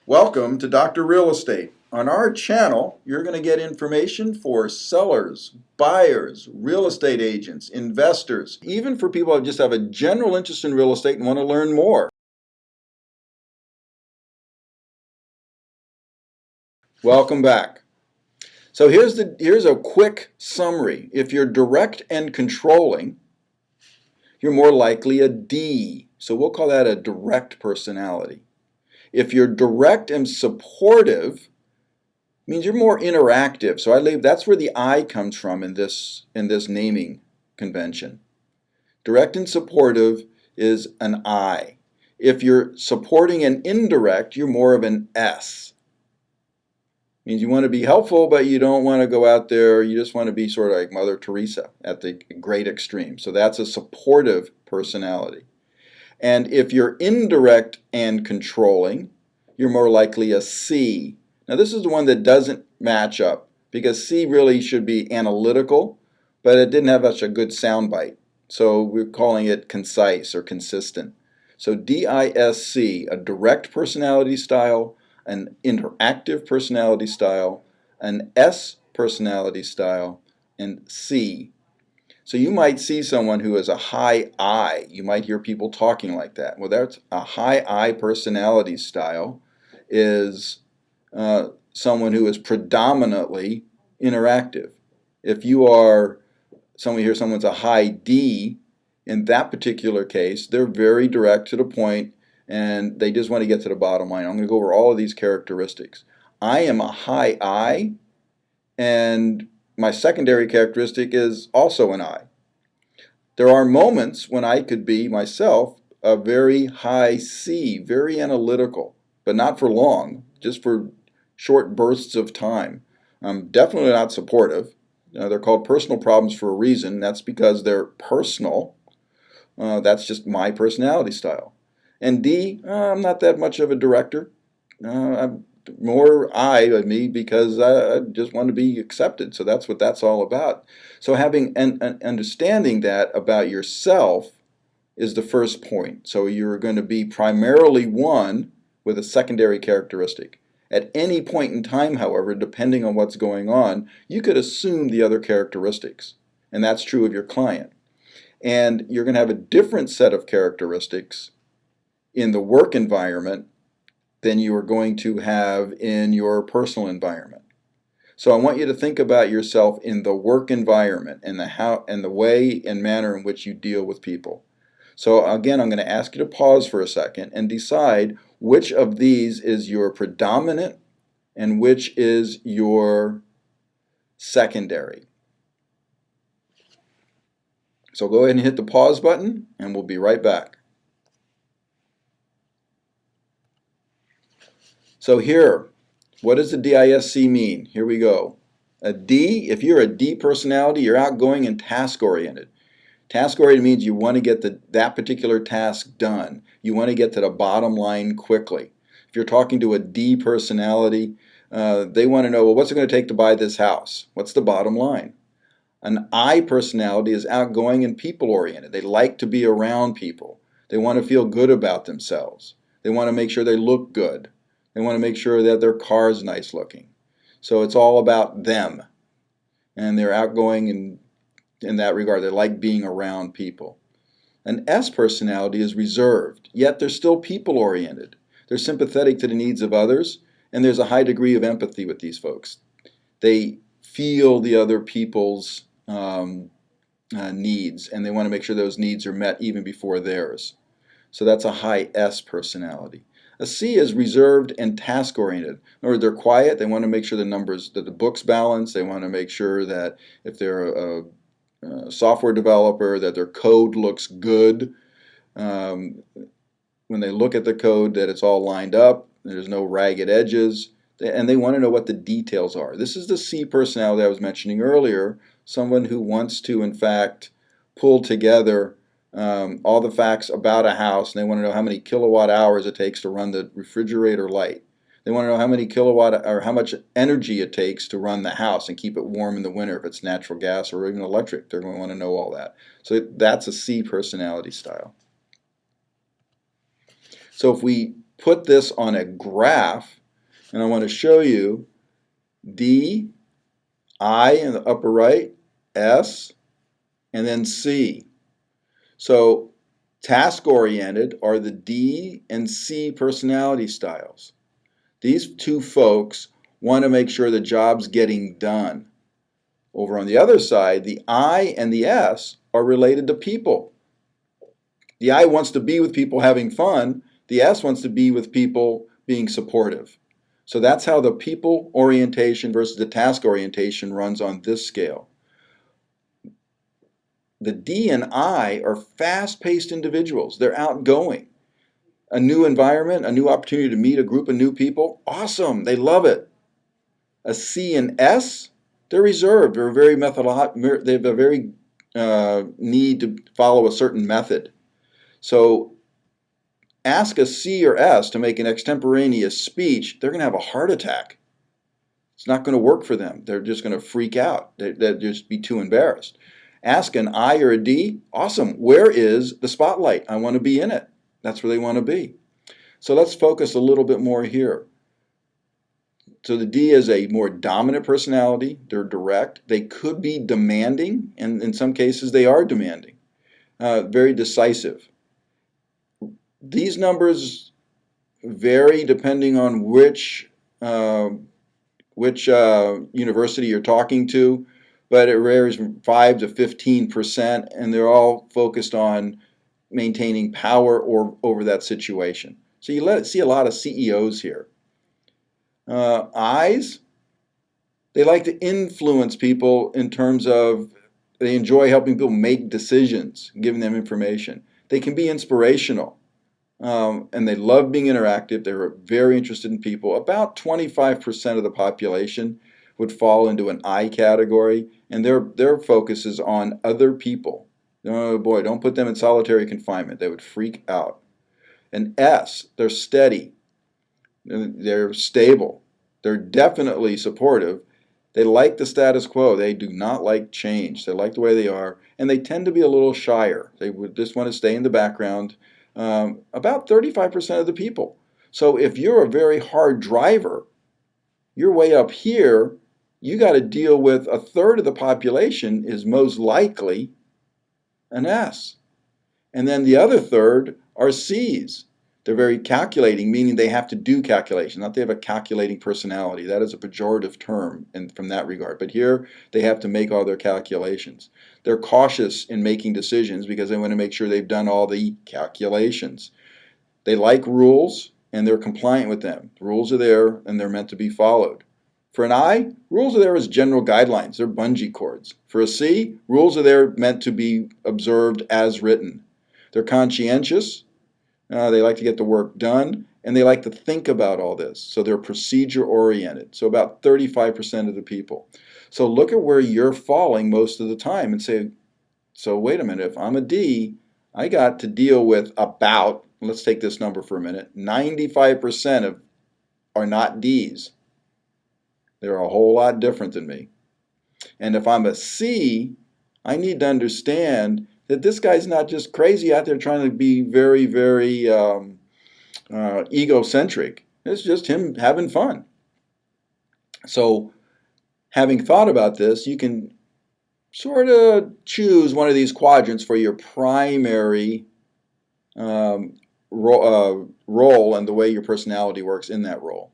Welcome to Dr. Real Estate. On our channel, you're going to get information for sellers, buyers, real estate agents, investors, even for people who just have a general interest in real estate and want to learn more. Welcome back. So here's a quick summary. If you're direct and controlling, you're more likely a D. So we'll call that a direct personality. If you're direct and supportive, means you're more interactive. So that's where the I comes from in this naming convention. Direct and supportive is an I. If you're supporting and indirect, you're more of an S. Means you want to be helpful, but you don't want to go out there. You just want to be sort of like Mother Teresa at the great extreme. So that's a supportive personality. And if you're indirect and controlling, you're more likely a C. Now this is the one that doesn't match up because C really should be analytical, but it didn't have such a good soundbite. So we're calling it concise or consistent. So DISC, a direct personality style, an interactive personality style, an S personality style, and C. So you might see someone who has a high I. You might hear people talking like that. Well, that's a high I personality style is someone who is predominantly interactive. If you are someone's a high D, in that particular case, they're very direct to the point and they just want to get to the bottom line. I'm going to go over all of these characteristics. I am a high I, and my secondary characteristic is also an I. There are moments when I could be myself a very high C, very analytical, but not for long, just for short bursts of time. I'm definitely not supportive. They're called personal problems for a reason. That's because they're personal. That's just my personality style. And D, I'm not that much of a director. I'm more I of me because I just want to be accepted. So that's what that's all about. So having an understanding that about yourself is the first point. So you're going to be primarily one with a secondary characteristic. At any point in time, however, depending on what's going on, you could assume the other characteristics. And that's true of your client. And you're going to have a different set of characteristics in the work environment than you are going to have in your personal environment. So I want you to think about yourself in the work environment and the way and manner in which you deal with people. So again, I'm going to ask you to pause for a second and decide which of these is your predominant and which is your secondary. So go ahead and hit the pause button and we'll be right back. So here, what does the DISC mean? Here we go. A D, if you're a D personality, you're outgoing and task-oriented. Task-oriented means you want to get that particular task done. You want to get to the bottom line quickly. If you're talking to a D personality, they want to know, well, what's it going to take to buy this house? What's the bottom line? An I personality is outgoing and people-oriented. They like to be around people. They want to feel good about themselves. They want to make sure they look good. They want to make sure that their car is nice looking. So it's all about them. And they're outgoing in that regard. They like being around people. An S personality is reserved, yet they're still people-oriented. They're sympathetic to the needs of others, and there's a high degree of empathy with these folks. They feel the other people's needs, and they want to make sure those needs are met even before theirs. So that's a high S personality. A C is reserved and task-oriented. Or they're quiet. They want to make sure that the books balance. They want to make sure that if they're a software developer, that their code looks good. When they look at the code, that it's all lined up. There's no ragged edges. And they want to know what the details are. This is the C personality I was mentioning earlier. Someone who wants to, in fact, pull together all the facts about a house, and they want to know how many kilowatt hours it takes to run the refrigerator light. They want to know how many how much energy it takes to run the house and keep it warm in the winter if it's natural gas or even electric. They're going to want to know all that. So that's a C personality style. So if we put this on a graph, and I want to show you D, I in the upper right, S, and then C. So task-oriented are the D and C personality styles. These two folks want to make sure the job's getting done. Over on the other side, the I and the S are related to people. The I wants to be with people having fun. The S wants to be with people being supportive. So that's how the people orientation versus the task orientation runs on this scale. The D and I are fast-paced individuals. They're outgoing. A new environment, a new opportunity to meet a group of new people, awesome, they love it. A C and S, they're reserved. They're very they have a very need to follow a certain method. So ask a C or S to make an extemporaneous speech, they're going to have a heart attack. It's not going to work for them. They're just going to freak out. They'll just be too embarrassed. Ask an I or a D, awesome, where is the spotlight? I want to be in it. That's where they want to be. So let's focus a little bit more here. So the D is a more dominant personality. They're direct. They could be demanding, and in some cases they are demanding. Very decisive. These numbers vary depending on which university you're talking to, but it varies from 5 to 15%, and they're all focused on maintaining power over that situation. So you see a lot of CEOs here. I's, they like to influence people in terms of they enjoy helping people make decisions, giving them information. They can be inspirational, and they love being interactive. They're very interested in people. About 25% of the population would fall into an I category, and their focus is on other people. Oh boy, don't put them in solitary confinement. They would freak out. An S, they're steady. They're stable. They're definitely supportive. They like the status quo. They do not like change. They like the way they are, and they tend to be a little shyer. They would just want to stay in the background. About 35% of the people. So if you're a very hard driver, you're way up here, you got to deal with a third of the population is most likely an S. And then the other third are C's. They're very calculating, meaning they have to do calculation, not they have a calculating personality. That is a pejorative term from that regard. But here, they have to make all their calculations. They're cautious in making decisions because they want to make sure they've done all the calculations. They like rules, and they're compliant with them. The rules are there, and they're meant to be followed. For an I, rules are there as general guidelines. They're bungee cords. For a C, rules are there meant to be observed as written. They're conscientious. They like to get the work done, and they like to think about all this. So they're procedure-oriented. So about 35% of the people. So look at where you're falling most of the time and say, so wait a minute, if I'm a D, I got to deal with about, let's take this number for a minute, 95% are not Ds. They're a whole lot different than me. And if I'm a C, I need to understand that this guy's not just crazy out there trying to be very, very egocentric. It's just him having fun. So having thought about this, you can sort of choose one of these quadrants for your primary role and the way your personality works in that role.